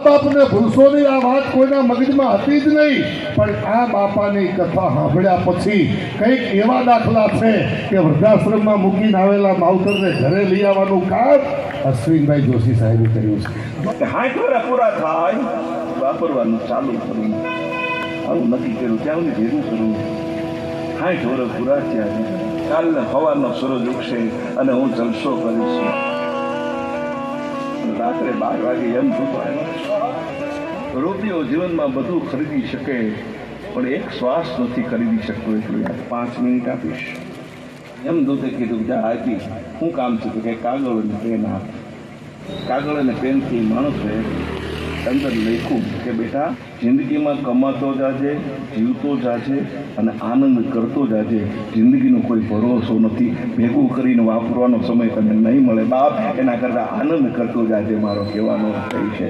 બાપને ભૂલશો નહીં, આ વાત કોઈના મગજમાં હતી જ નહીં, પણ આ બાપાની કથા સાંભળ્યા પછી કંઈક એવા દાખલા છે કે વૃદ્ધાશ્રમમાં મૂકીને આવેલા માવતરને ઘરે લઈ આવવાનું કામ અશ્વિનભાઈ જોશી સાહેબે કર્યું છે. 60 વર્ષ પૂરા થાય વાપરવાનું ચાલુ કરવું, આવું નક્કી કર્યું ત્યાં સુધી ભેગું કરવું. 60 વર્ષ પૂરા થયા, કાલને સવારનો સૂરજ ઉગશે અને હું જલસો કરીશ. રાત્રે 12 વાગે એમ થતો રૂપિયો જીવનમાં બધું ખરીદી શકે પણ એક શ્વાસ નથી ખરીદી શકતો. એટલું 5 મિનિટ આપીશ એમ દૂધે કીધું જા આપી. શું કામ છે કે કાગળ અને પેન આપ. કાગળ અને પેનથી માણસે અંદર લખ્યું કે બેટા જિંદગીમાં કમાતો જાજે, જીવતો જાજે અને આનંદ કરતો જાજે. જિંદગીનો કોઈ ભરોસો નથી, ભેગું કરીને વાપરવાનો સમય તને નહીં મળે બાપ. એના કરતાં આનંદ કરતો જાજે. મારો કહેવાનો અર્થ એ છે.